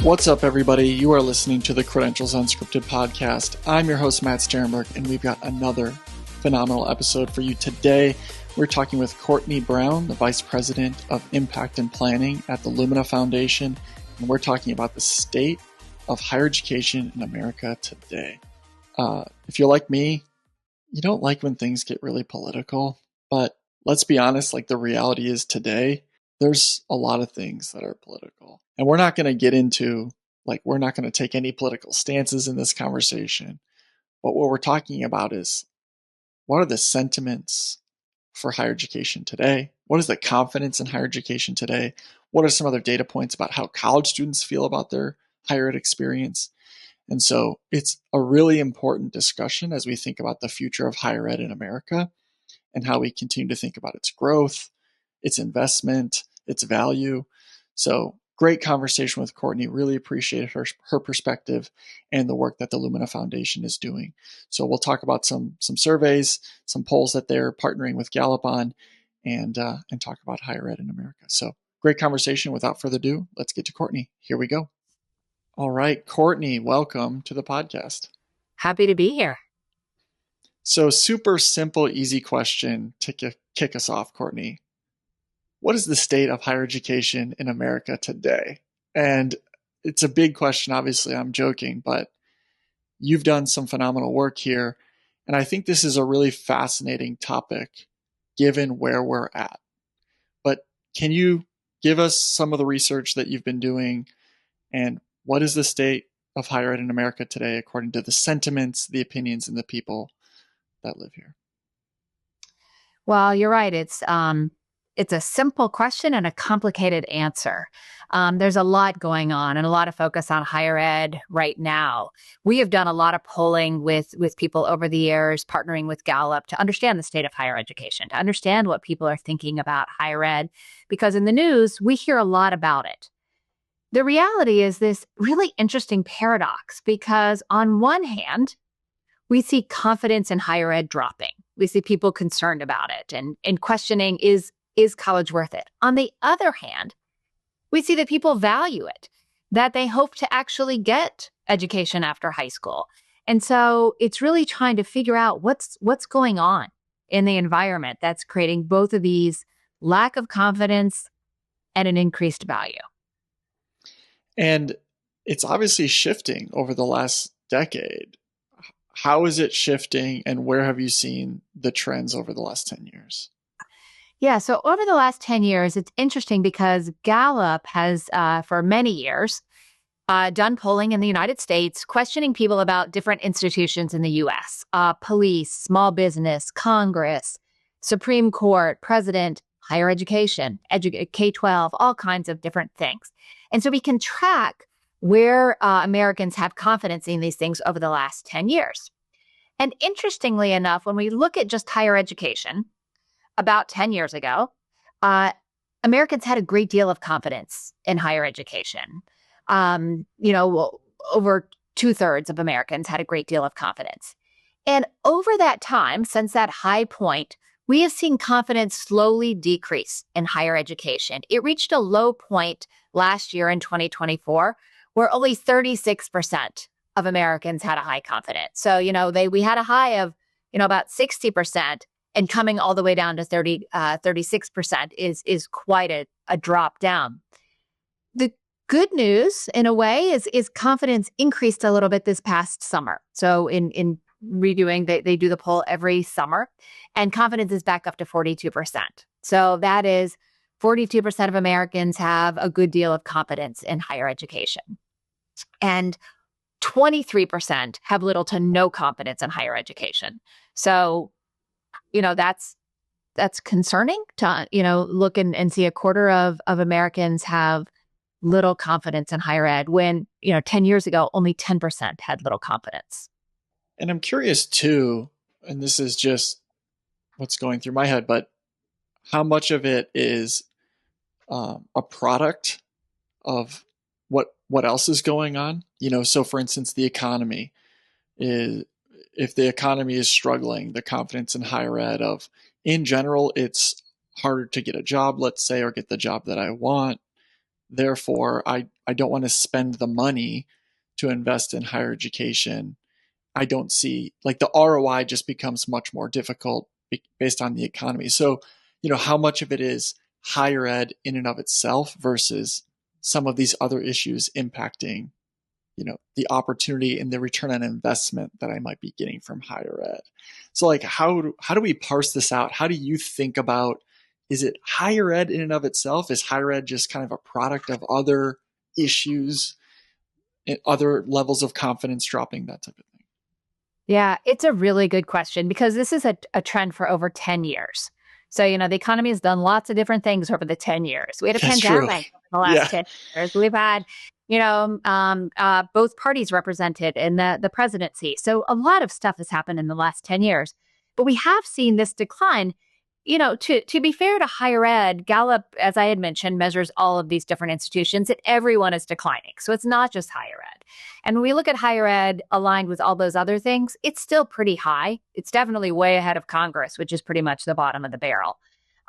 What's up, everybody? You are listening to the Credentials Unscripted podcast. I'm your host, Matt Starenberg, and we've got another phenomenal episode for you today. We're talking with Courtney Brown, the Vice President of Impact and Planning at the Lumina Foundation, and we're talking about the state of higher education in America today. If you're like me, you don't like when things get really political, but let's be honest, like the reality is today, there's a lot of things that are political. And we're not going to get into, we're not going to take any political stances in this conversation. But what we're talking about is, what are the sentiments for higher education today? What is the confidence in higher education today? What are some other data points about how college students feel about their higher ed experience? And so it's a really important discussion as we think about the future of higher ed in America and how we continue to think about its growth, its investment, its value. So great conversation with Courtney. Really appreciated her perspective and the work that the Lumina Foundation is doing. So we'll talk about some surveys, some polls that they're partnering with Gallup on, and talk about higher ed in America. So great conversation. Without further ado, let's get to Courtney. Here we go. All right, Courtney, welcome to the podcast. Happy to be here. So super simple, easy question to kick us off, Courtney. What is the state of higher education in America today? And it's a big question, obviously, I'm joking, but you've done some phenomenal work here. And I think this is a really fascinating topic given where we're at. But can you give us some of the research that you've been doing, and what is the state of higher ed in America today according to the sentiments, the opinions, and the people that live here? Well, you're right. It's a simple question and a complicated answer. There's a lot going on and a lot of focus on higher ed right now. We have done a lot of polling with people over the years, partnering with Gallup to understand the state of higher education, to understand what people are thinking about higher ed, because in the news, we hear a lot about it. The reality is this really interesting paradox, because on one hand, we see confidence in higher ed dropping. We see people concerned about it and questioning, is college worth it? On the other hand, we see that people value it, that they hope to actually get education after high school. And so it's really trying to figure out what's going on in the environment that's creating both of these lack of confidence and an increased value. And it's obviously shifting over the last decade. How is it shifting, and where have you seen the trends over the last 10 years? Yeah, so over the last 10 years, it's interesting because Gallup has, for many years, done polling in the United States, questioning people about different institutions in the U.S., police, small business, Congress, Supreme Court, president, higher education, K-12, all kinds of different things. And so we can track where Americans have confidence in these things over the last 10 years. And interestingly enough, when we look at just higher education, about 10 years ago, Americans had a great deal of confidence in higher education. Over 2/3 of Americans had a great deal of confidence. And over that time, since that high point, we have seen confidence slowly decrease in higher education. It reached a low point last year in 2024, where only 36% of Americans had a high confidence. So, we had a high of, about 60%. And coming all the way down to 36% is quite a drop down. The good news, in a way, is confidence increased a little bit this past summer. So in reviewing, they do the poll every summer, and confidence is back up to 42%. So that is 42% of Americans have a good deal of confidence in higher education. And 23% have little to no confidence in higher education. So that's concerning to, look and see a quarter of Americans have little confidence in higher ed when, 10 years ago, only 10% had little confidence. And I'm curious too, and this is just what's going through my head, but how much of it is a product of what else is going on? So for instance, the economy is, if the economy is struggling, the confidence in higher ed of, in general, it's harder to get a job, let's say, or get the job that I want. Therefore, I don't want to spend the money to invest in higher education. I don't see, like, the ROI just becomes much more difficult based on the economy. So, how much of it is higher ed in and of itself versus some of these other issues impacting, the opportunity and the return on investment that I might be getting from higher ed. So, like, how do we parse this out? How do you think about, is it higher ed in and of itself? Is higher ed just kind of a product of other issues and other levels of confidence dropping, that type of thing? Yeah, it's a really good question because this is a trend for over 10 years. So, the economy has done lots of different things over the 10 years. We had a That's true. pandemic in the last Yeah. 10 years. We've had, both parties represented in the presidency. So a lot of stuff has happened in the last 10 years. But we have seen this decline. To be fair to higher ed, Gallup, as I had mentioned, measures all of these different institutions, and everyone is declining. So it's not just higher ed. And when we look at higher ed aligned with all those other things, it's still pretty high. It's definitely way ahead of Congress, which is pretty much the bottom of the barrel.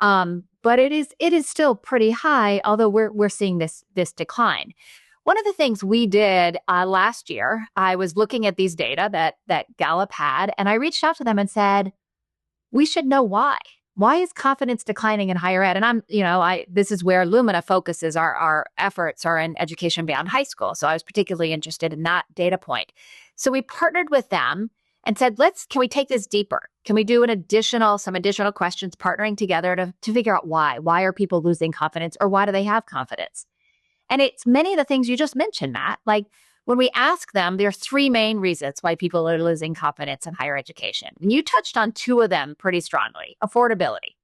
But it is still pretty high, although we're seeing this decline. One of the things we did last year, I was looking at these data that Gallup had, and I reached out to them and said, we should know why. Why is confidence declining in higher ed? And this is where Lumina focuses our efforts are in education beyond high school. So I was particularly interested in that data point. So we partnered with them and said, can we take this deeper? Can we do some additional questions partnering together to figure out why? Why are people losing confidence, or why do they have confidence? And it's many of the things you just mentioned, Matt. Like, when we ask them, there are three main reasons why people are losing confidence in higher education. And you touched on two of them pretty strongly. Affordability.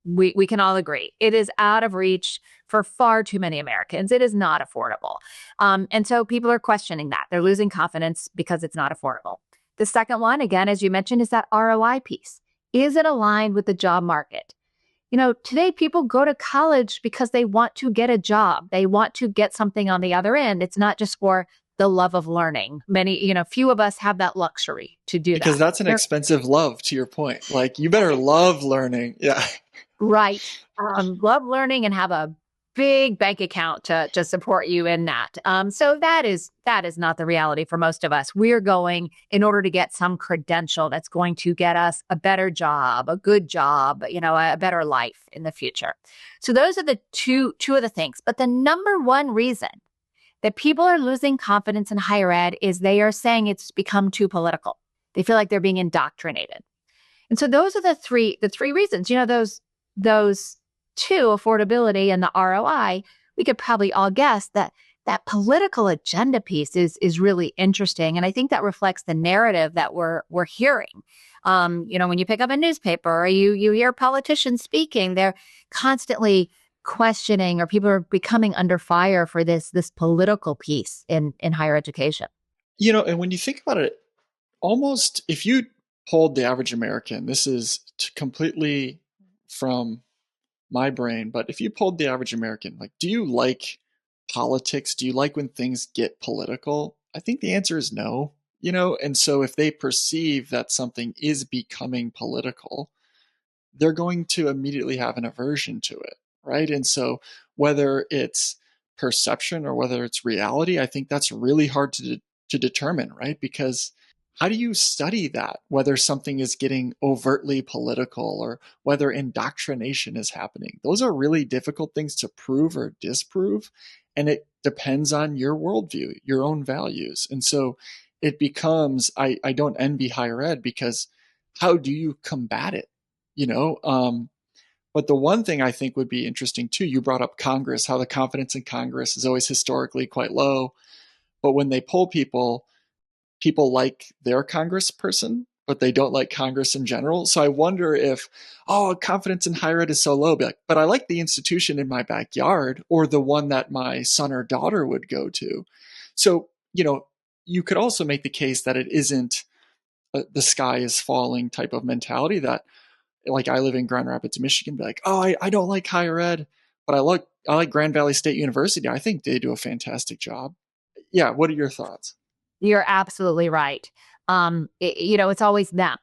We can all agree. It is out of reach for far too many Americans. It is not affordable. And so people are questioning that. They're losing confidence because it's not affordable. The second one, again, as you mentioned, is that ROI piece. Is it aligned with the job market? Today people go to college because they want to get a job. They want to get something on the other end. It's not just for the love of learning. Few of us have that luxury to do that. Because that's an expensive love, to your point. Like, you better love learning. Yeah. Right. Love learning and have a big bank account to support you in that. So that is not the reality for most of us. We're going in order to get some credential that's going to get us a better job, a good job, a better life in the future. So those are the two of the things. But the number one reason that people are losing confidence in higher ed is they are saying it's become too political. They feel like they're being indoctrinated. And so those are the three reasons. Those two, affordability and the ROI, we could probably all guess that political agenda piece is really interesting. And I think that reflects the narrative that we're hearing. When you pick up a newspaper or you hear politicians speaking, they're constantly questioning, or people are becoming under fire for this political piece in higher education. And when you think about it, almost, if you polled the average American, this is completely from my brain, but if you polled the average American, like, do you like politics? Do you like when things get political? I think the answer is no, and so if they perceive that something is becoming political, they're going to immediately have an aversion to it, right? And so whether it's perception or whether it's reality, I think that's really hard to determine, right? Because how do you study that, whether something is getting overtly political or whether indoctrination is happening? Those are really difficult things to prove or disprove. And it depends on your worldview, your own values. And so it becomes, I don't envy higher ed, because how do you combat it? But the one thing I think would be interesting too, you brought up Congress, how the confidence in Congress is always historically quite low. But when they poll people like their congressperson, but they don't like Congress in general. So I wonder if, confidence in higher ed is so low, but I like the institution in my backyard, or the one that my son or daughter would go to. So, you could also make the case that it isn't the sky is falling type of mentality, that, like, I live in Grand Rapids, Michigan, be like, I don't like higher ed, but I like Grand Valley State University. I think they do a fantastic job. Yeah. What are your thoughts? You're absolutely right. It's always them.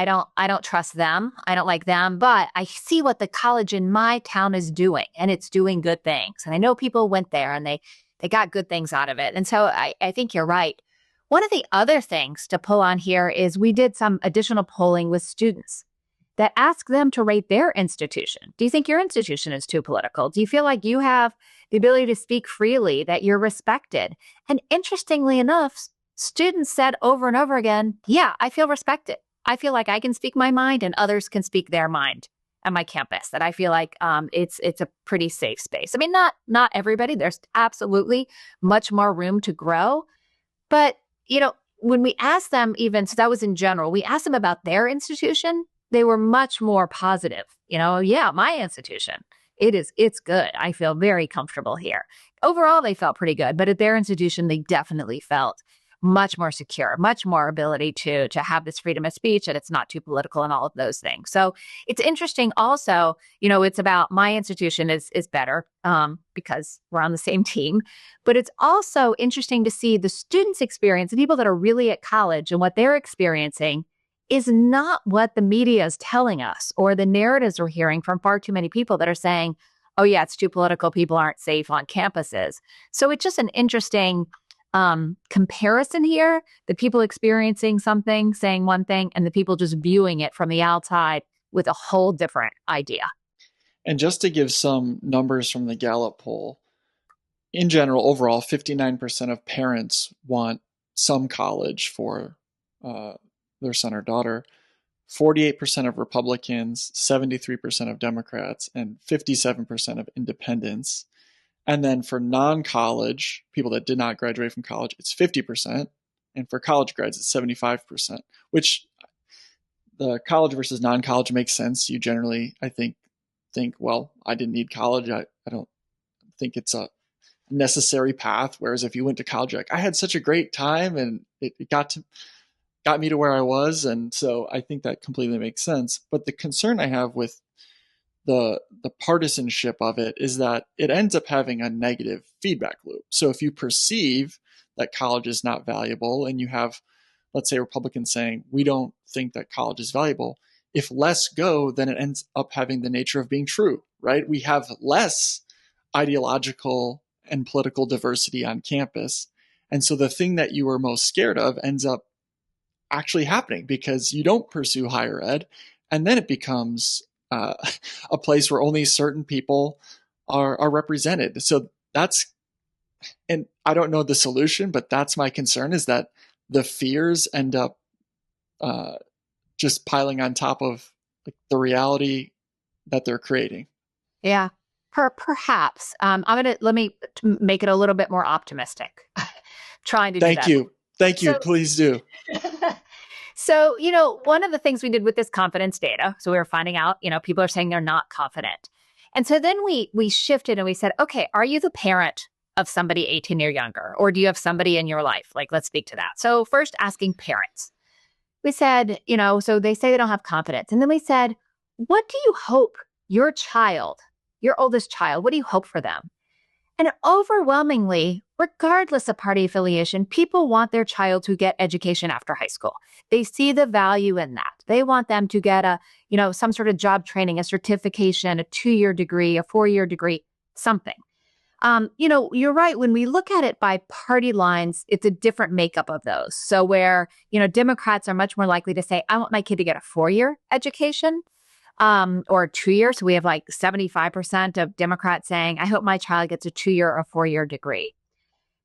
I don't trust them. I don't like them, but I see what the college in my town is doing, and it's doing good things. And I know people went there and they got good things out of it. And so I think you're right. One of the other things to pull on here is we did some additional polling with students that ask them to rate their institution. Do you think your institution is too political? Do you feel like you have the ability to speak freely, that you're respected? And interestingly enough, students said over and over again, yeah, I feel respected. I feel like I can speak my mind and others can speak their mind at my campus, that I feel like it's a pretty safe space. I mean, not everybody. There's absolutely much more room to grow. But, when we asked them even, so that was in general, we asked them about their institution, they were much more positive. Yeah, my institution, it's good. I feel very comfortable here. Overall, they felt pretty good. But at their institution, they definitely felt much more secure, much more ability to have this freedom of speech, and it's not too political and all of those things. So it's interesting also, it's about my institution is better because we're on the same team, but it's also interesting to see the students' experience, the people that are really at college and what they're experiencing is not what the media is telling us or the narratives we're hearing from far too many people that are saying, oh yeah, it's too political, people aren't safe on campuses. So it's just an interesting comparison here, the people experiencing something, saying one thing, and the people just viewing it from the outside with a whole different idea. And just to give some numbers from the Gallup poll, in general, overall, 59% of parents want some college for their son or daughter, 48% of Republicans, 73% of Democrats, and 57% of independents. And then for non-college, people that did not graduate from college, it's 50%. And for college grads, it's 75%, which the college versus non-college makes sense. You generally, I think, well, I didn't need college. I don't think it's a necessary path. Whereas if you went to college, like, I had such a great time and it got me to where I was. And so I think that completely makes sense. But the concern I have with the partisanship of it is that it ends up having a negative feedback loop. So if you perceive that college is not valuable and you have, let's say, Republicans saying, we don't think that college is valuable, if less go, then it ends up having the nature of being true, right? We have less ideological and political diversity on campus. And so the thing that you were most scared of ends up actually happening because you don't pursue higher ed. And then it becomes a place where only certain people are represented. So that's, and I don't know the solution, but that's my concern, is that the fears end up just piling on top of the reality that they're creating. Yeah, perhaps. Let me make it a little bit more optimistic. Trying to do that. Thank you. Please do. So, one of the things we did with this confidence data, so we were finding out, people are saying they're not confident. And so then we shifted and we said, okay, are you the parent of somebody 18 or younger? Or do you have somebody in your life? Let's speak to that. So first asking parents. We said, so they say they don't have confidence. And then we said, what do you hope your child, your oldest child, what do you hope for them? And overwhelmingly, regardless of party affiliation, people want their child to get education after high school. They see the value in that. They want them to get some sort of job training, a certification, a 2-year degree, a 4-year degree, something. You're right. When we look at it by party lines, it's a different makeup of those. So where, Democrats are much more likely to say, I want my kid to get a 4-year education. Or 2 years. So we have 75% of Democrats saying, I hope my child gets a 2-year or 4-year degree.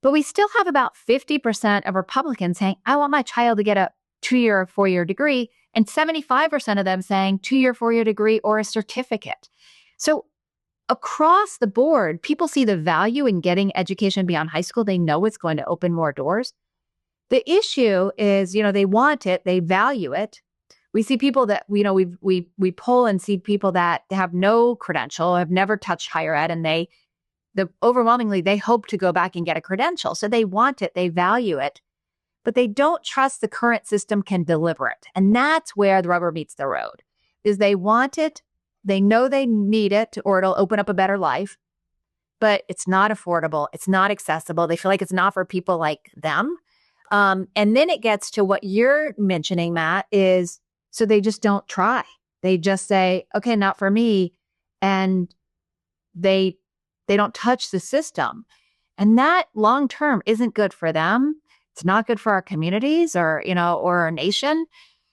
But we still have about 50% of Republicans saying, I want my child to get a 2-year or 4-year degree. And 75% of them saying 2-year, 4-year degree or a certificate. So across the board, people see the value in getting education beyond high school. They know it's going to open more doors. The issue is, they want it, they value it. We see people that, we poll and see people that have no credential, have never touched higher ed, and overwhelmingly, they hope to go back and get a credential. So they want it, they value it, but they don't trust the current system can deliver it. And that's where the rubber meets the road, is they want it, they know they need it, or it'll open up a better life, but it's not affordable, it's not accessible. They feel like it's not for people like them. And then it gets to what you're mentioning, Matt, is So they just don't try. They just say, okay, not for me. And they don't touch the system. And that long term isn't good for them. It's not good for our communities or, or our nation.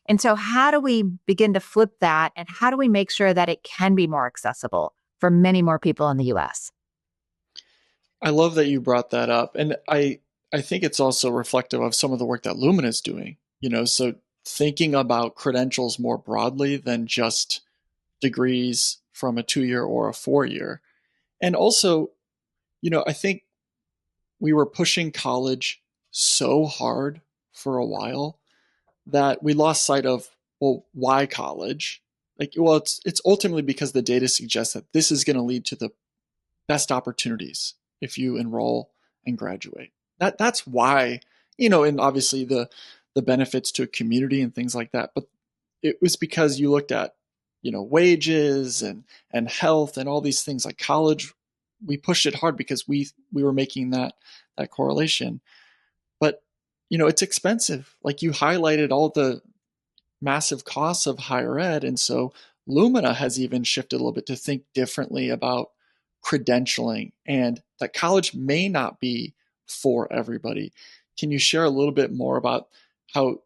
And so how do we begin to flip that? And how do we make sure that it can be more accessible for many more people in the US? I love that you brought that up. And I think it's also reflective of some of the work that Lumina is doing, so thinking about credentials more broadly than just degrees from a 2-year or a 4-year. And also, I think we were pushing college so hard for a while that we lost sight of, well, why college? It's ultimately because the data suggests that this is going to lead to the best opportunities if you enroll and graduate. That's why, and obviously the benefits to a community and things like that. But it was because you looked at, wages and health and all these things. Like college, we pushed it hard because we were making that correlation. But it's expensive. Like you highlighted all the massive costs of higher ed, and so Lumina has even shifted a little bit to think differently about credentialing, and that college may not be for everybody. Can you share a little bit more about how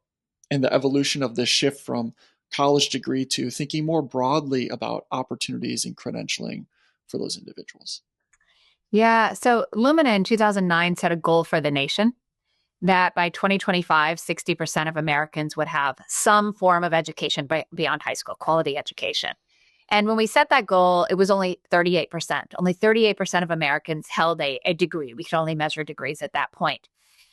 and the evolution of this shift from college degree to thinking more broadly about opportunities and credentialing for those individuals? Yeah. So Lumina in 2009 set a goal for the nation that by 2025, 60% of Americans would have some form of education beyond high school, quality education. And when we set that goal, it was only 38%. Only 38% of Americans held a degree. We could only measure degrees at that point.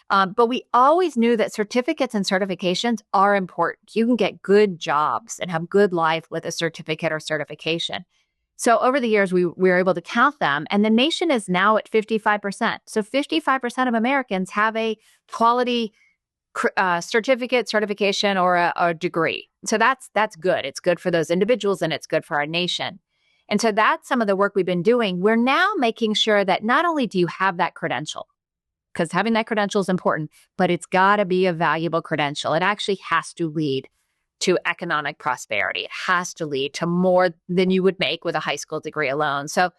But we always knew that certificates and certifications are important. You can get good jobs and have good life with a certificate or certification. So over the years, we were able to count them, and the nation is now at 55%. So 55% of Americans have a quality certificate, certification, or a degree. So that's good. It's good for those individuals, and it's good for our nation. And so that's some of the work we've been doing. We're now making sure that not only do you have that credential, because having that credential is important, but it's got to be a valuable credential. It actually has to lead to economic prosperity. It has to lead to more than you would make with a high school degree alone. So,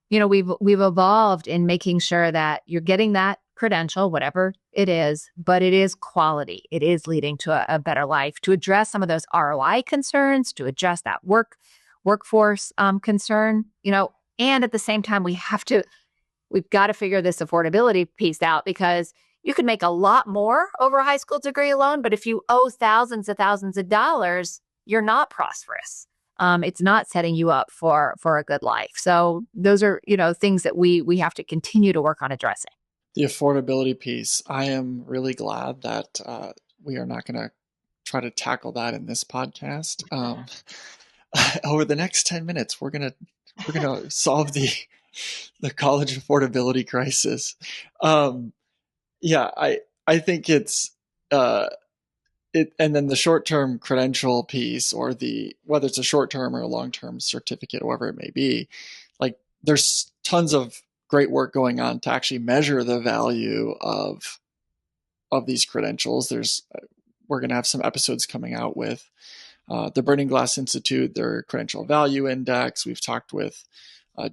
we've evolved in making sure that you're getting that credential, whatever it is, but it is quality. It is leading to a better life, to address some of those ROI concerns, to address that workforce concern, and at the same time, we've got to figure this affordability piece out, because you could make a lot more over a high school degree alone, but if you owe thousands of dollars, you're not prosperous. It's not setting you up for a good life. So those are, things that we have to continue to work on addressing. The affordability piece, I am really glad that we are not going to try to tackle that in this podcast. Over the next 10 minutes, we're gonna solve the college affordability crisis. Yeah, I think it's and then the short-term credential piece, or whether it's a short-term or a long-term certificate, whatever it may be, like there's tons of great work going on to actually measure the value of these credentials. We're going to have some episodes coming out with the Burning Glass Institute, their credential value index. We've talked with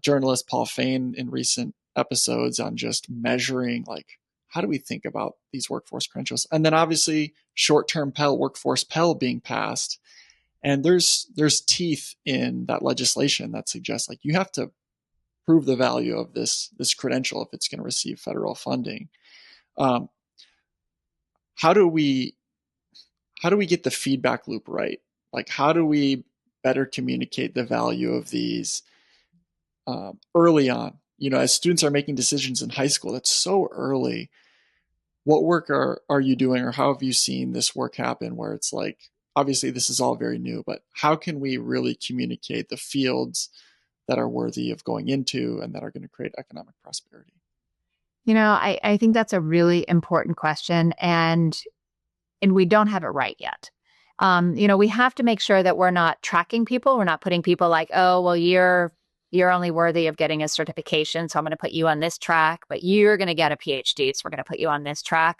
journalist Paul Fain in recent episodes on just measuring, like, how do we think about these workforce credentials? And then obviously short-term Pell, workforce Pell being passed. And there's teeth in that legislation that suggests, like, you have to prove the value of this credential if it's going to receive federal funding. How do we get the feedback loop right? Like, how do we better communicate the value of these early on? As students are making decisions in high school, that's so early. What work are you doing, or how have you seen this work happen, where it's like, obviously this is all very new, but how can we really communicate the fields that are worthy of going into and that are going to create economic prosperity? I think that's a really important question, and we don't have it right yet. We have to make sure that we're not tracking people. We're not putting people like, oh, well, you're only worthy of getting a certification, so I'm going to put you on this track, but you're going to get a PhD, so we're going to put you on this track.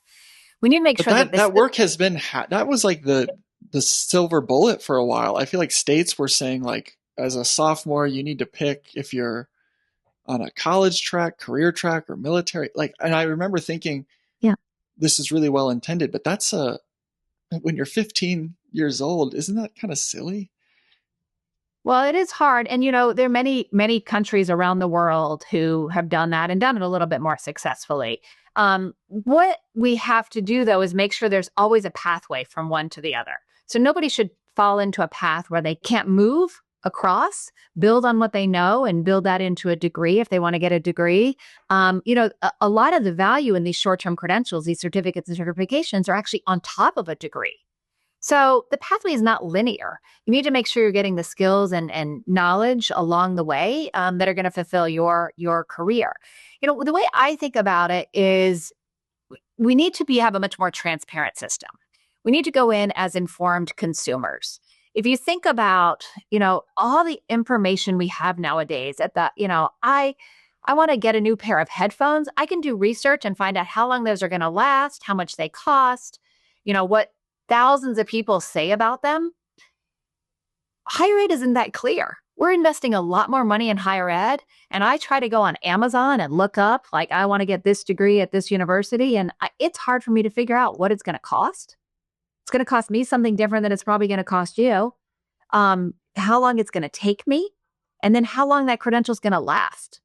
We need to make sure that work has been that was like the the silver bullet for a while. I feel like states were saying like, as a sophomore, you need to pick if you're on a college track, career track, or military. Like, and I remember thinking, Yeah. this is really well intended, but when you're 15 years old, isn't that kind of silly? Well, it is hard. And, there are many, many countries around the world who have done that and done it a little bit more successfully. What we have to do, though, is make sure there's always a pathway from one to the other. So nobody should fall into a path where they can't move build on what they know and build that into a degree if they want to get a degree. A lot of the value in these short-term credentials, these certificates and certifications are actually on top of a degree. So the pathway is not linear. You need to make sure you're getting the skills and knowledge along the way that are going to fulfill your career. The way I think about it is we need to have a much more transparent system. We need to go in as informed consumers. If you think about, all the information we have nowadays I want to get a new pair of headphones. I can do research and find out how long those are going to last, how much they cost, what thousands of people say about them. Higher ed isn't that clear. We're investing a lot more money in higher ed. And I try to go on Amazon and look up, like, I want to get this degree at this university. And it's hard for me to figure out what it's going to cost. It's going to cost me something different than it's probably going to cost you. How long it's going to take me. And then how long that credential is going to last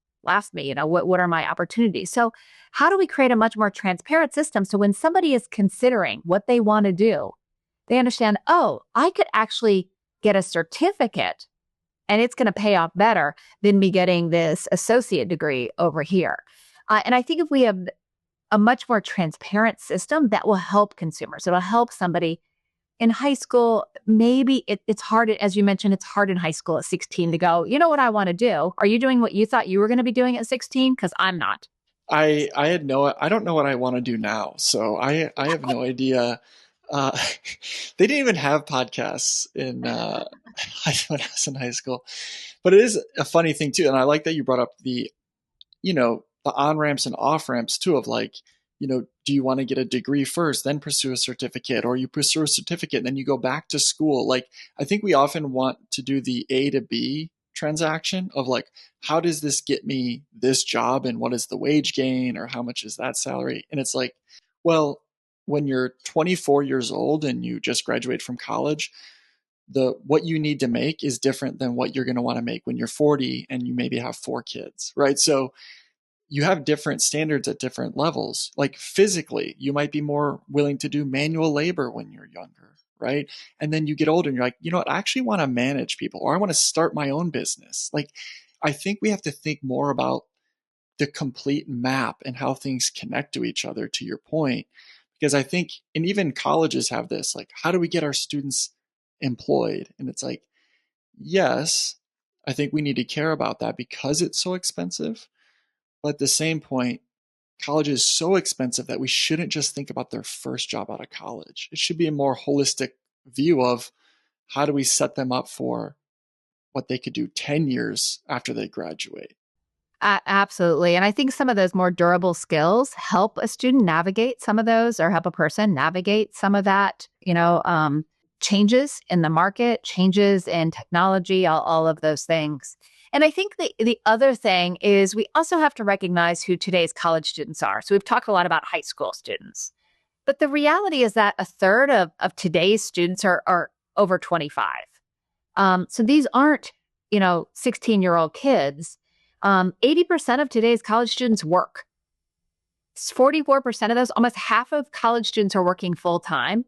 me. What are my opportunities? So how do we create a much more transparent system so when somebody is considering what they want to do, they understand, oh, I could actually get a certificate and it's going to pay off better than me getting this associate degree over here. And I think if we have a much more transparent system, that will help consumers. It'll help somebody in high school. Maybe it's hard, as you mentioned, it's hard in high school at 16 to go, you know what I want to do? Are you doing what you thought you were going to be doing at 16? Because I'm not. I don't know what I want to do now. So I have no idea. Uh, they didn't even have podcasts when I was in high school, but it is a funny thing too. And I like that you brought up the on ramps and off ramps too, of like, do you want to get a degree first, then pursue a certificate, or you pursue a certificate and then you go back to school? Like, I think we often want to do the A to B transaction of like, how does this get me this job and what is the wage gain or how much is that salary? And it's like, well, when you're 24 years old and you just graduate from college, what you need to make is different than what you're going to want to make when you're 40 and you maybe have 4 kids, right? So you have different standards at different levels. Like physically, you might be more willing to do manual labor when you're younger, right? And then you get older and you're like, you know what, I actually want to manage people, or I want to start my own business. Like, I think we have to think more about the complete map and how things connect to each other, to your point. Because I think, and even colleges have this, like, how do we get our students employed? And it's like, yes, I think we need to care about that because it's so expensive. But at the same point, college is so expensive that we shouldn't just think about their first job out of college. It should be a more holistic view of how do we set them up for what they could do 10 years after they graduate. Absolutely. And I think some of those more durable skills help a student navigate some of those, or help a person navigate some of that, changes in the market, changes in technology, all of those things. And I think the other thing is we also have to recognize who today's college students are. So we've talked a lot about high school students, but the reality is that a third of today's students are over 25. So these aren't, 16-year-old kids. 80% of today's college students work. 44% of those, almost half of college students are working full time.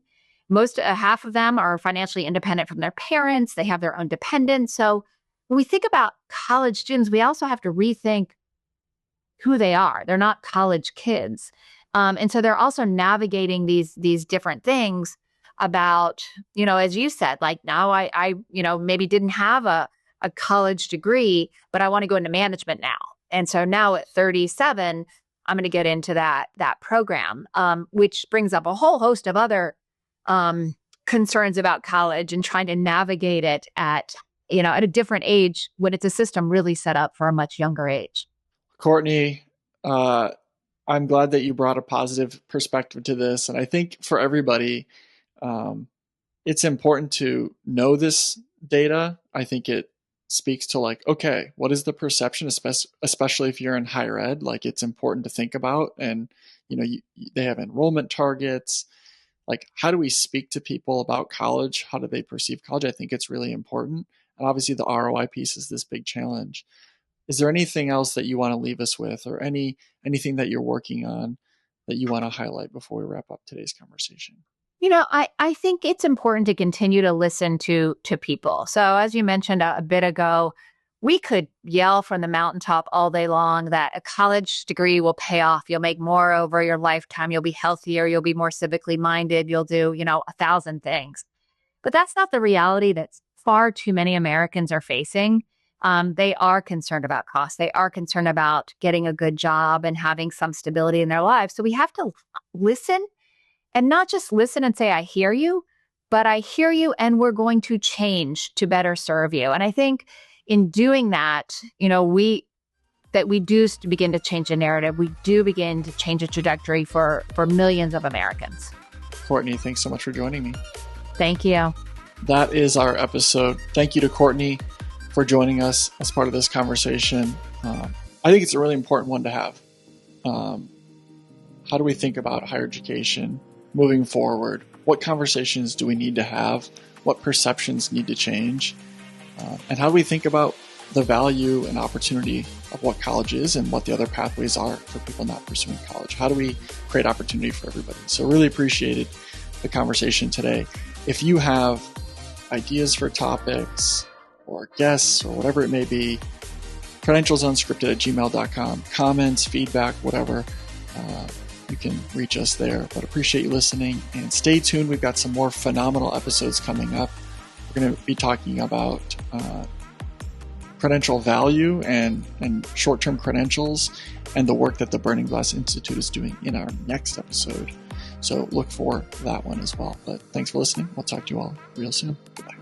Half of them are financially independent from their parents. They have their own dependents. So when we think about college students, we also have to rethink who they are. They're not college kids. And so they're also navigating these different things about, as you said, like, now I maybe didn't have a college degree, but I want to go into management now. And so now at 37, I'm going to get into that program, which brings up a whole host of other concerns about college and trying to navigate it at a different age when it's a system really set up for a much younger age. Courtney, I'm glad that you brought a positive perspective to this. And I think for everybody, it's important to know this data. I think it speaks to like, okay, what is the perception, especially if you're in higher ed? Like, it's important to think about. And, they have enrollment targets. Like, how do we speak to people about college? How do they perceive college? I think it's really important. And obviously the ROI piece is this big challenge. Is there anything else that you want to leave us with, or anything that you're working on that you want to highlight before we wrap up today's conversation? I think it's important to continue to listen to people. So as you mentioned a bit ago, we could yell from the mountaintop all day long that a college degree will pay off. You'll make more over your lifetime. You'll be healthier. You'll be more civically minded. You'll do, 1,000 things. But that's not the reality that far too many Americans are facing. They are concerned about cost. They are concerned about getting a good job and having some stability in their lives. So we have to listen. And not just listen and say, I hear you, but I hear you and we're going to change to better serve you. And I think in doing that, we do begin to change the narrative. We do begin to change the trajectory for millions of Americans. Courtney, thanks so much for joining me. Thank you. That is our episode. Thank you to Courtney for joining us as part of this conversation. I think it's a really important one to have. How do we think about higher education moving forward? What conversations do we need to have? What perceptions need to change? And how do we think about the value and opportunity of what college is and what the other pathways are for people not pursuing college? How do we create opportunity for everybody? So really appreciated the conversation today. If you have ideas for topics or guests or whatever it may be, credentialsunscripted@gmail.com, comments, feedback, whatever, you can reach us there. But appreciate you listening, and stay tuned. We've got some more phenomenal episodes coming up. We're going to be talking about credential value and short-term credentials and the work that the Burning Glass Institute is doing in our next episode. So look for that one as well. But thanks for listening. We'll talk to you all real soon. Goodbye.